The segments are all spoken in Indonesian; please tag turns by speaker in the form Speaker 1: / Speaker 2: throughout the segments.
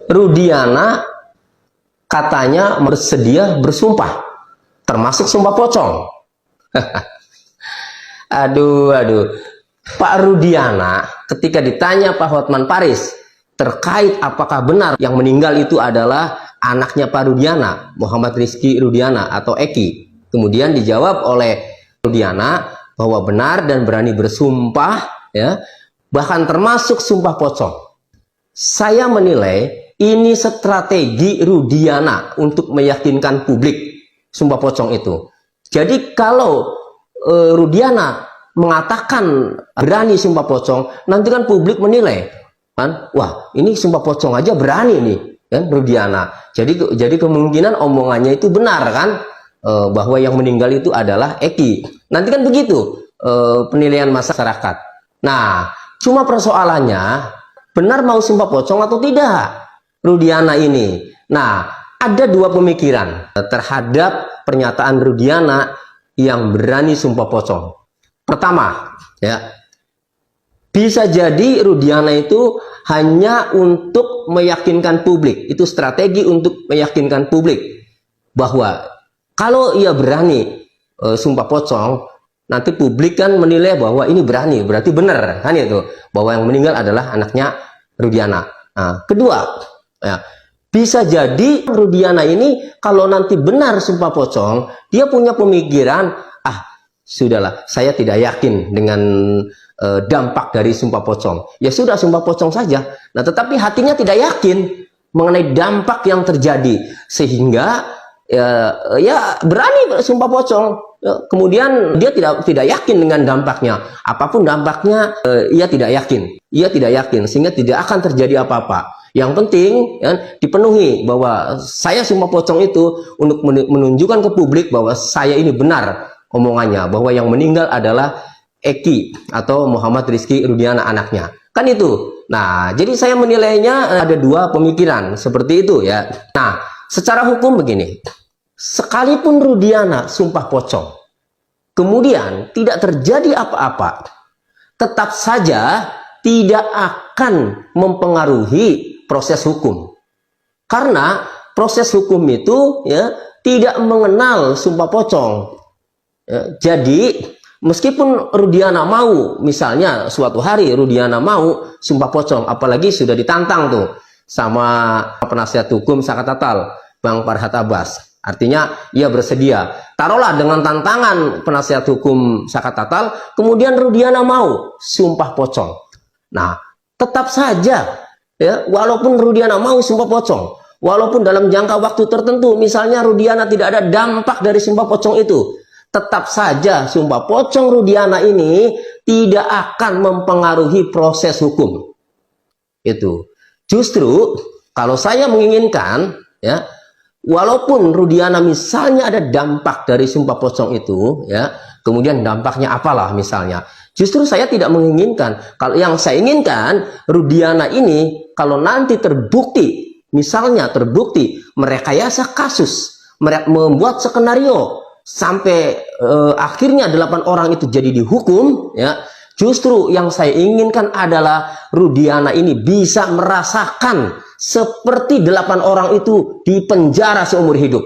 Speaker 1: Rudiana katanya bersedia bersumpah, termasuk sumpah pocong. Aduh. Pak Rudiana ketika ditanya Pak Hotman Paris terkait apakah benar yang meninggal itu adalah anaknya Pak Rudiana, Muhammad Rizky Rudiana atau Eki. Kemudian dijawab oleh Rudiana bahwa benar dan berani bersumpah, ya, bahkan termasuk sumpah pocong. Saya menilai ini strategi Rudiana untuk meyakinkan publik sumpah pocong itu. Jadi kalau Rudiana mengatakan berani sumpah pocong, nanti kan publik menilai kan, wah ini sumpah pocong aja berani nih kan Rudiana. Jadi kemungkinan omongannya itu benar kan, bahwa yang meninggal itu adalah Eki. Nanti kan begitu penilaian masyarakat. Nah, cuma persoalannya benar mau sumpah pocong atau tidak Rudiana ini. Nah, ada dua pemikiran terhadap pernyataan Rudiana yang berani sumpah pocong. Pertama, ya, bisa jadi Rudiana itu hanya untuk meyakinkan publik. Itu strategi untuk meyakinkan publik bahwa kalau ia berani sumpah pocong, nanti publik kan menilai bahwa ini berani, berarti benar kan itu, bahwa yang meninggal adalah anaknya Rudiana. Nah, kedua, ya, bisa jadi Rudiana ini kalau nanti benar sumpah pocong, dia punya pemikiran, sudahlah, saya tidak yakin dengan dampak dari sumpah pocong. Ya sudah, sumpah pocong saja. Nah, tetapi hatinya tidak yakin mengenai dampak yang terjadi, sehingga ya berani sumpah pocong. Kemudian dia tidak yakin dengan dampaknya. Apapun dampaknya, ia tidak yakin. Ia tidak yakin, sehingga tidak akan terjadi apa-apa. Yang penting ya, dipenuhi bahwa saya sumpah pocong itu untuk menunjukkan ke publik bahwa saya ini benar omongannya, bahwa yang meninggal adalah Eki atau Muhammad Rizky Rudiana anaknya. Kan itu. Nah, jadi saya menilainya ada dua pemikiran seperti itu ya. Nah, secara hukum begini. Sekalipun Rudiana sumpah pocong, kemudian tidak terjadi apa-apa, tetap saja tidak akan mempengaruhi proses hukum. Karena proses hukum itu ya tidak mengenal sumpah pocong. Ya, jadi meskipun Rudiana mau, misalnya suatu hari Rudiana mau sumpah pocong, apalagi sudah ditantang tuh sama penasihat hukum Sakatatal, Bang Farhad Abbas. Artinya ia bersedia. Taruhlah dengan tantangan penasihat hukum Sakatatal, kemudian Rudiana mau sumpah pocong. Nah, tetap saja ya, walaupun Rudiana mau sumpah pocong, walaupun dalam jangka waktu tertentu, misalnya Rudiana tidak ada dampak dari sumpah pocong itu, tetap saja sumpah pocong Rudiana ini tidak akan mempengaruhi proses hukum. Itu. Justru kalau saya menginginkan ya, walaupun Rudiana misalnya ada dampak dari sumpah pocong itu ya, kemudian dampaknya apalah misalnya, justru saya tidak menginginkan. Kalau yang saya inginkan, Rudiana ini kalau nanti terbukti, misalnya terbukti merekayasa kasus, membuat skenario sampai akhirnya 8 orang itu jadi dihukum ya, justru yang saya inginkan adalah Rudiana ini bisa merasakan seperti 8 orang itu di penjara seumur hidup.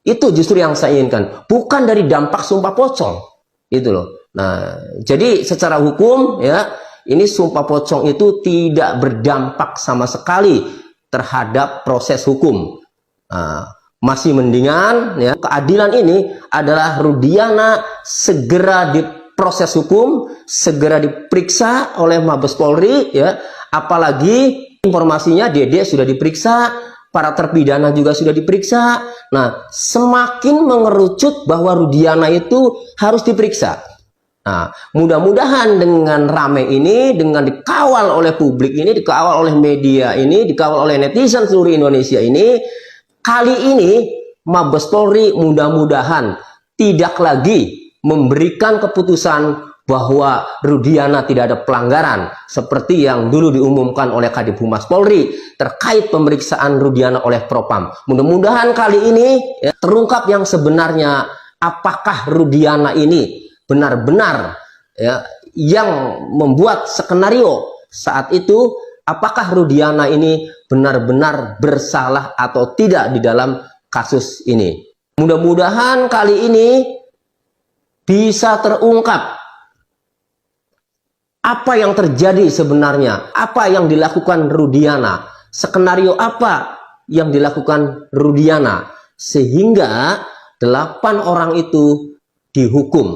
Speaker 1: Itu justru yang saya inginkan, bukan dari dampak sumpah pocong. Itu loh. Nah, jadi secara hukum ya, ini sumpah pocong itu tidak berdampak sama sekali terhadap proses hukum. Masih mendingan ya, keadilan ini adalah Rudiana segera diproses hukum, segera diperiksa oleh Mabes Polri ya, apalagi informasinya Dede sudah diperiksa, para terpidana juga sudah diperiksa. Nah, semakin mengerucut bahwa Rudiana itu harus diperiksa. Nah, mudah-mudahan dengan rame ini, dengan dikawal oleh publik ini, dikawal oleh media ini, dikawal oleh netizen seluruh Indonesia ini, kali ini Mabes Polri mudah-mudahan tidak lagi memberikan keputusan bahwa Rudiana tidak ada pelanggaran seperti yang dulu diumumkan oleh Kadif Humas Polri terkait pemeriksaan Rudiana oleh Propam. Mudah-mudahan kali ini ya, terungkap yang sebenarnya, apakah Rudiana ini benar-benar ya, yang membuat skenario saat itu, apakah Rudiana ini benar-benar bersalah atau tidak di dalam kasus ini. Mudah-mudahan kali ini bisa terungkap apa yang terjadi sebenarnya, apa yang dilakukan Rudiana, skenario apa yang dilakukan Rudiana, sehingga 8 orang itu dihukum.